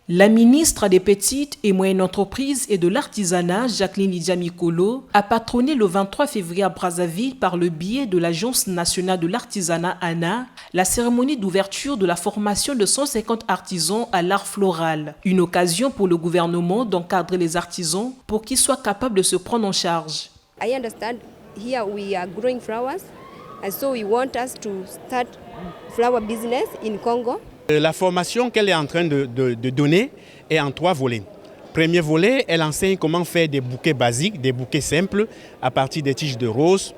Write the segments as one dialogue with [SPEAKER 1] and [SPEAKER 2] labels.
[SPEAKER 1] La ministre des Petites et Moyennes Entreprises et de l'Artisanat, Jacqueline Idiamikolo, a patronné le 23 février à Brazzaville par le biais de l'Agence nationale de l'artisanat ANA, la cérémonie d'ouverture de la formation de 150 artisans à l'art floral. Une occasion pour le gouvernement d'encadrer les artisans pour qu'ils soient capables de se prendre en charge.
[SPEAKER 2] I understand here we are growing flowers and so we want us to start flower business in Congo.
[SPEAKER 3] La formation qu'elle est en train de donner est en 3 volets. Premier volet, elle enseigne comment faire des bouquets basiques, des bouquets simples à partir des tiges de rose.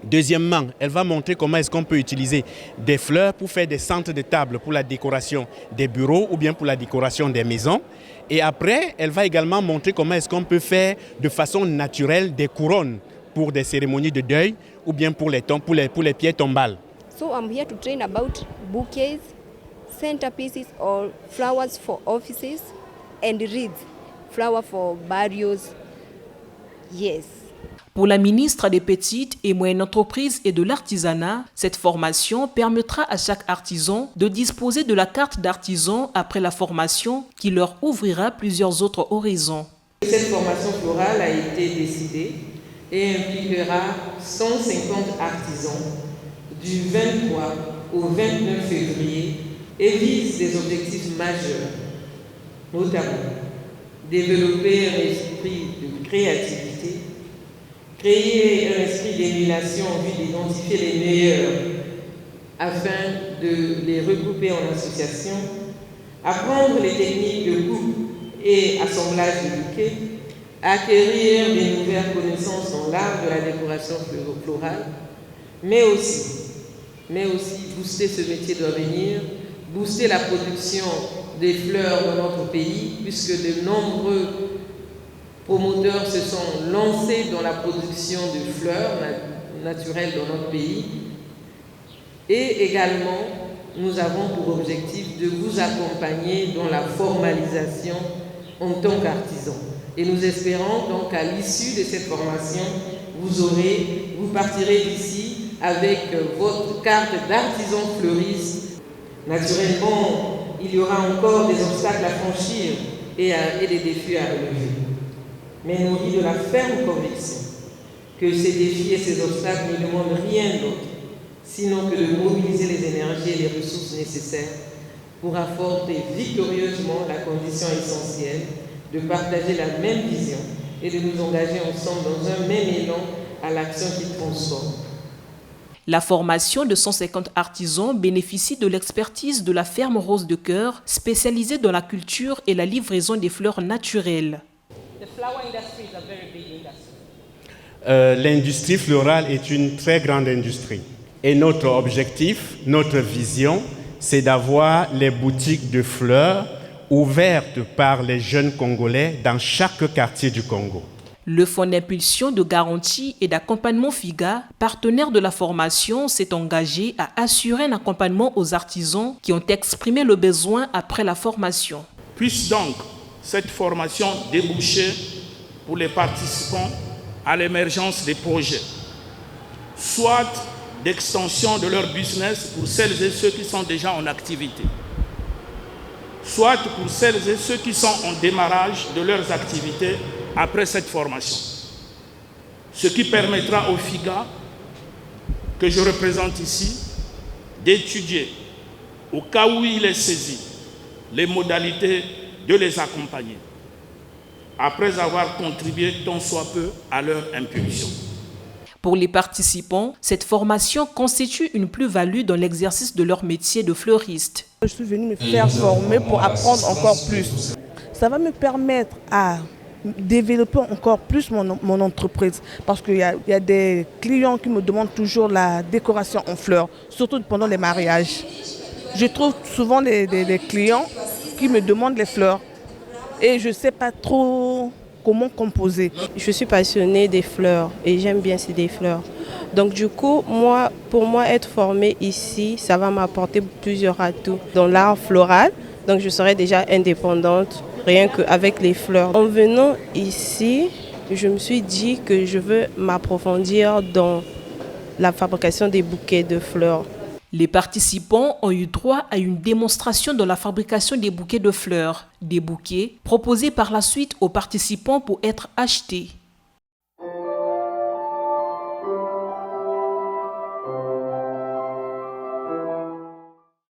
[SPEAKER 3] Deuxièmement, elle va montrer comment est-ce qu'on peut utiliser des fleurs pour faire des centres de table pour la décoration des bureaux ou bien pour la décoration des maisons. Et après, elle va également montrer comment est-ce qu'on peut faire de façon naturelle des couronnes pour des cérémonies de deuil ou bien pour les pierres tombales.
[SPEAKER 2] So I'm here to train about bouquets, centerpieces or flowers for offices and wreaths, flower for burials. Yes.
[SPEAKER 1] Pour la ministre des Petites et Moyennes Entreprises et de l'Artisanat, cette formation permettra à chaque artisan de disposer de la carte d'artisan après la formation qui leur ouvrira plusieurs autres horizons.
[SPEAKER 4] Cette formation florale a été décidée et impliquera 150 artisans du 23 au 29 février et vise des objectifs majeurs, notamment développer un esprit de créativité, créer un esprit d'émulation en vue d'identifier les meilleurs afin de les regrouper en association, apprendre les techniques de coupe et assemblage de bouquets, acquérir des nouvelles connaissances dans l'art de la décoration florale, mais aussi booster ce métier d'avenir, booster la production des fleurs dans notre pays, puisque de nombreux promoteurs se sont lancés dans la production de fleurs naturelles dans notre pays. Et également, nous avons pour objectif de vous accompagner dans la formalisation en tant qu'artisan. Et nous espérons donc qu'à l'issue de cette formation, vous partirez d'ici avec votre carte d'artisan fleuriste. Naturellement, il y aura encore des obstacles à franchir et des défis à relever. Mais nourris de la ferme conviction que ces défis et ces obstacles ne demandent rien d'autre, sinon que de mobiliser les énergies et les ressources nécessaires pour affronter victorieusement la condition essentielle de partager la même vision et de nous engager ensemble dans un même élan à l'action qui transforme.
[SPEAKER 1] La formation de 150 artisans bénéficie de l'expertise de la ferme Rose de Cœur, spécialisée dans la culture et la livraison des fleurs naturelles.
[SPEAKER 3] L'industrie florale est une très grande industrie. Et notre objectif, notre vision, c'est d'avoir les boutiques de fleurs ouvertes par les jeunes Congolais dans chaque quartier du Congo.
[SPEAKER 1] Le Fonds d'impulsion, de garantie et d'accompagnement FIGA, partenaire de la formation, s'est engagé à assurer un accompagnement aux artisans qui ont exprimé le besoin après la formation.
[SPEAKER 5] Puisse donc cette formation déboucher pour les participants à l'émergence des projets, soit d'extension de leur business pour celles et ceux qui sont déjà en activité, soit pour celles et ceux qui sont en démarrage de leurs activités après cette formation. Ce qui permettra au FIGA, que je représente ici, d'étudier, au cas où il est saisi, les modalités de les accompagner, après avoir contribué tant soit peu à leur impulsion.
[SPEAKER 1] Pour les participants, cette formation constitue une plus-value dans l'exercice de leur métier de fleuriste.
[SPEAKER 6] Je suis venue me faire former pour apprendre encore plus. Ça va me permettre à développer encore plus mon entreprise parce qu'il y a des clients qui me demandent toujours la décoration en fleurs, surtout pendant les mariages. Je trouve souvent des clients qui me demandent les fleurs et je ne sais pas trop comment composer.
[SPEAKER 7] Je suis passionnée des fleurs et j'aime bien des fleurs. Donc du coup, pour moi, être formée ici, ça va m'apporter plusieurs atouts dans l'art floral. Donc je serai déjà indépendante, rien qu'avec les fleurs. En venant ici, je me suis dit que je veux m'approfondir dans la fabrication des bouquets de fleurs.
[SPEAKER 1] Les participants ont eu droit à une démonstration de la fabrication des bouquets de fleurs, des bouquets proposés par la suite aux participants pour être achetés.